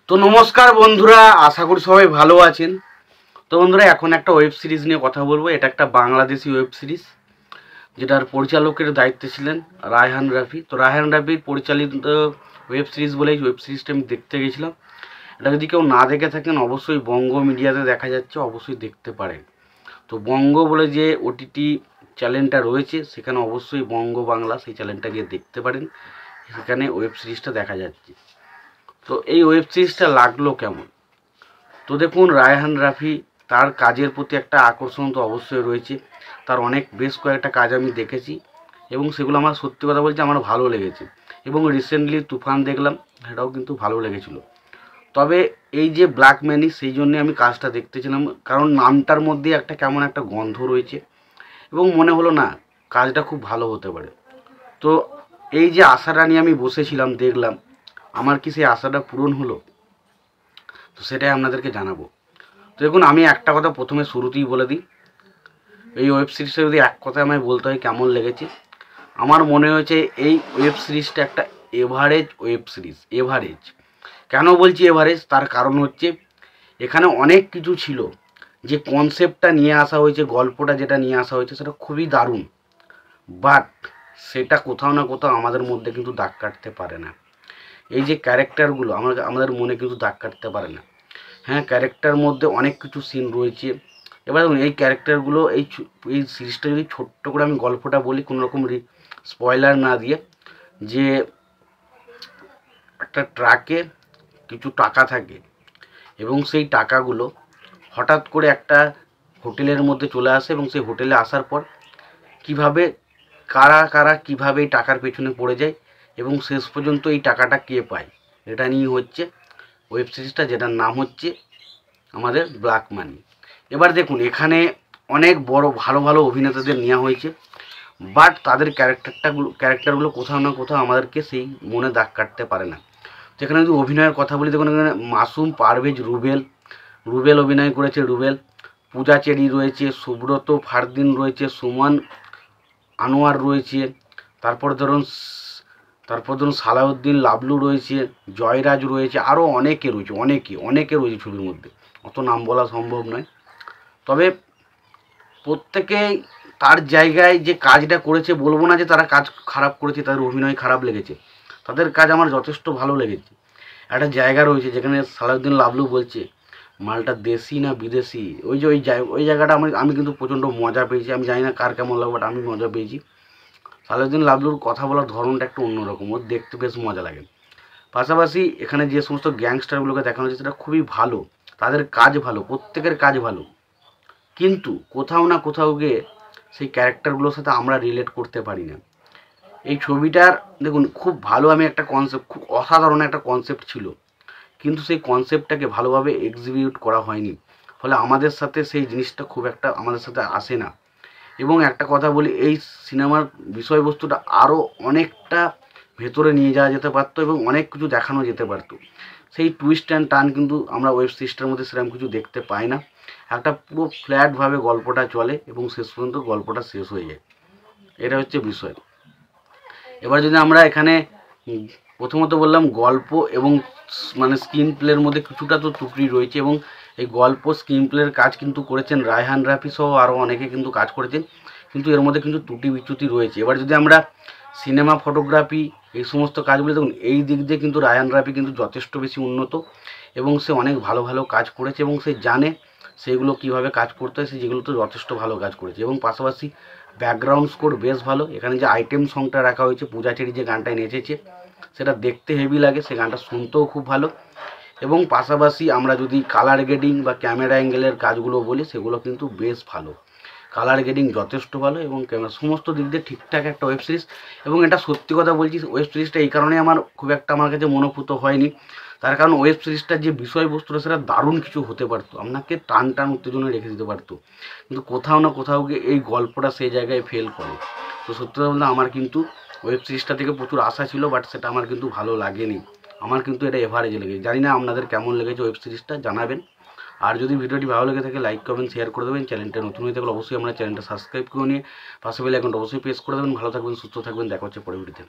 তো নমস্কার বন্ধুরা, আশা করি সবাই ভালো আছেন। তো বন্ধুরা, এখন একটা ওয়েব সিরিজ নিয়ে কথা বলবো। এটা একটা বাংলাদেশি ওয়েব সিরিজ, যেটার পরিচালকের দায়িত্বে ছিলেন রায়হান রাফি। তো রায়হান রাফির পরিচালিত ওয়েব সিরিজ বলেই ওয়েব সিরিজটা আমি দেখতে গেছিলাম। এটা যদি কেউ না দেখে থাকেন, অবশ্যই বঙ্গ মিডিয়াতে দেখা যাচ্ছে, অবশ্যই দেখতে পারেন। তো বঙ্গ বলে যে ওটিটি চ্যানেলটা রয়েছে, সেখানে অবশ্যই বঙ্গ বাংলা সেই চ্যানেলটা গিয়ে দেখতে পারেন। সেখানে ওয়েব সিরিজটা দেখা যাচ্ছে। তো এই ওয়েব সিরিজটা লাগলো কেমন? তো দেখুন, রায়হান রাফি তার কাজের প্রতি একটা আকর্ষণ তো অবশ্যই রয়েছে। তার বেশ কয়েকটা কাজ আমি দেখেছি এবং সেগুলো আমার, সত্যি কথা বলছি, আমার ভালো লেগেছে। এবং রিসেন্টলি তুফান দেখলাম, সেটাও কিন্তু ভালো লেগেছিল। তবে এই যে ব্ল্যাক ম্যানি, সেই জন্যে আমি কাজটা দেখতেছিলাম, কারণ নামটার মধ্যে একটা কেমন একটা গন্ধ রয়েছে এবং মনে হলো না, কাজটা খুব ভালো হতে পারে। তো এই যে আশাটা নিয়ে আমি বসেছিলাম, দেখলাম আমার কি সেই আশাটা পূরণ হলো? তো সেটাই আপনাদেরকে জানাবো। তো দেখুন, আমি একটা কথা প্রথমে শুরুতেই বলে দিই, এই ওয়েব সিরিজটা যদি এক কথায় আমায় বলতে হয় কেমন লেগেছে, আমার মনে হয়েছে এই ওয়েব সিরিজটা একটা এভারেজ ওয়েব সিরিজ। এভারেজ কেন বলছি এভারেজ? তার কারণ হচ্ছে এখানে অনেক কিছু ছিল, যে কনসেপ্টটা নিয়ে আসা হয়েছে, গল্পটা যেটা নিয়ে আসা হয়েছে, সেটা খুবই দারুণ। বাট সেটা কোথাও না কোথাও আমাদের মধ্যে কিন্তু দাগ কাটতে পারে না। এই যে ক্যারেক্টারগুলো আমাদের মনে কিন্তু দাগ কাটতে পারে না। হ্যাঁ, ক্যারেক্টার মধ্যে অনেক কিছু সিন রয়েছে। এবার দেখুন, এই ক্যারেক্টারগুলো, এই সিরিজটা যদি ছোট্ট করে আমি গল্পটা বলি, কোনো রকম স্পয়লার না দিয়ে, যে একটা ট্রাকে কিছু টাকা থাকে এবং সেই টাকাগুলো হঠাৎ করে একটা হোটেলের মধ্যে চলে আসে, এবং সেই হোটেলে আসার পর কিভাবে কারা কারা কিভাবে এই টাকার পেছনে পড়ে যায় এবং শেষ পর্যন্ত এই টাকাটা কে পায়, এটা নিয়ে হচ্ছে ওয়েব সিরিজটা, যেটার নাম হচ্ছে আমাদের ব্ল্যাক মানি। এবার দেখুন, এখানে অনেক বড় ভালো ভালো অভিনেতাদের নেওয়া হয়েছে, বাট তাদের ক্যারেক্টারগুলো কোথাও না কোথাও আমাদেরকে সেই মনে দাগ কাটতে পারে না। যেখানে যদি অভিনয়ের কথা বলি, দেখুন এখানে মাসুম পারভেজ রুবেল রুবেল অভিনয় করেছে। রুবেল, পূজা চেরি রয়েছে, সুব্রত ফারদিন রয়েছে, সুমন আনোয়ার রয়েছে, তারপর ধরুন সালাউদ্দিন লাবলু রয়েছে, জয়রাজ রয়েছে, আরও অনেকে রয়েছে, অনেকে রয়েছে ছবির মধ্যে। অত নাম বলা সম্ভব নয়। তবে প্রত্যেকেই তার জায়গায় যে কাজটা করেছে, বলবো না যে তারা কাজ খারাপ করেছে, তাদের অভিনয় খারাপ লেগেছে, তাদের কাজ আমার যথেষ্ট ভালো লেগেছে। একটা জায়গা রয়েছে যেখানে সালাউদ্দিন লাবলু বলছে, মালটা দেশি না বিদেশি, ওই জায়গাটা আমি কিন্তু প্রচণ্ড মজা পেয়েছি। আমি জানি না কার কেমন লাগবে, বাট আমি মজা পেয়েছি। সালাউদ্দিন লাবলুর কথা বলার ধরনটা একটু অন্যরকম, ওর দেখতে বেশ মজা লাগে। পাশাপাশি এখানে যে সমস্ত গ্যাংস্টারগুলোকে দেখানো হয়েছে, সেটা খুবই ভালো, তাদের কাজ ভালো, প্রত্যেকের কাজ ভালো। কিন্তু কোথাও না কোথাও গিয়ে সেই ক্যারেক্টারগুলোর সাথে আমরা রিলেট করতে পারি না। এই ছবিটার দেখুন, খুব ভালো, আমি একটা কনসেপ্ট, খুব অসাধারণ একটা কনসেপ্ট ছিল, কিন্তু সেই কনসেপ্টটাকে ভালোভাবে এক্সিকিউট করা হয়নি, ফলে আমাদের সাথে সেই জিনিসটা খুব একটা আমাদের সাথে আসে না। এবং একটা কথা বলি, এই সিনেমার বিষয়বস্তুটা আরও অনেকটা ভেতরে নিয়ে যাওয়া যেতে পারতো এবং অনেক কিছু দেখানো যেতে পারতো। সেই টুইস্ট অ্যান্ড টার্ন কিন্তু আমরা ওয়েব সিরিজটার মধ্যে সেরকম কিছু দেখতে পাই না। একটা পুরো ফ্ল্যাটভাবে গল্পটা চলে এবং শেষ পর্যন্ত গল্পটা শেষ হয়ে যায়, এটা হচ্ছে বিষয়। এবার যদি আমরা এখানে প্রথমত বললাম গল্প এবং মানে স্ক্রিন প্লের মধ্যে কিছুটা তো ত্রুটি রয়েছে, এবং এই গল্প স্ক্রিন প্লের কাজ কিন্তু করেছেন রায়হান রাফি সহ আরও অনেকে কিন্তু কাজ করেছেন, কিন্তু এর মধ্যে কিন্তু ত্রুটি বিচ্যুতি রয়েছে। এবার যদি আমরা সিনেমা, ফটোগ্রাফি, এই সমস্ত কাজগুলো দেখুন, এই দিক দিয়ে কিন্তু রায়হান রাফি কিন্তু যথেষ্ট বেশি উন্নত, এবং সে অনেক ভালো ভালো কাজ করেছে এবং সে জানে সেগুলো কীভাবে কাজ করতে হয়, সে যেগুলো তো যথেষ্ট ভালো কাজ করেছে। এবং পাশাপাশি ব্যাকগ্রাউন্ড স্কোর বেশ ভালো। এখানে যে আইটেম সংটা রাখা হয়েছে, পূজা চেরি যে গানটায় নেচেছে, সেটা দেখতে হেভি লাগে, সে গানটা শুনতেও খুব ভালো। এবং পাশাপাশি আমরা যদি কালার গ্রেডিং বা ক্যামেরা অ্যাঙ্গেলের কাজগুলো বলি, সেগুলো কিন্তু বেশ ভালো, কালার গ্রেডিং যথেষ্ট ভালো, এবং ক্যামেরা সমস্ত দিক দিয়ে ঠিকঠাক একটা ওয়েব সিরিজ। এবং এটা সত্যি কথা বলছি, ওয়েব সিরিজটা এই কারণে আমার খুব একটা আমার কাছে মনোভূত হয়নি, তার কারণ ওয়েব সিরিজটার যে বিষয়বস্তুটা, সেটা দারুণ কিছু হতে পারতো, আপনাকে টান টান উত্তেজনা রেখে দিতে পারতো, কিন্তু কোথাও না কোথাও গিয়ে এই গল্পটা সেই জায়গায় ফেল করে। তো সত্যি কথা বলতে আমার কিন্তু ওয়েব সিরিজটা থেকে প্রচুর আশা ছিল, বাট সেটা আমার কিন্তু ভালো লাগেনি। আমার কিন্তু এটা এভারেজ লেগেছে। জানি না আপনাদের কেমন লেগেছে ওয়েব সিরিজটা, জানাবেন। আর যদি ভিডিওটি ভালো লেগে থাকে, লাইক করবেন, শেয়ার করে দেবেন। চ্যানেলটা নতুন হয়ে থাকলে অবশ্যই আমরা চ্যানেলটা সাবস্ক্রাইব করে নিয়ে পাশে বেল আইকনটা অবশ্যই প্রেস করে দেবেন। ভালো থাকবেন, সুস্থ থাকবেন, দেখা হচ্ছে পরের ভিডিওতে।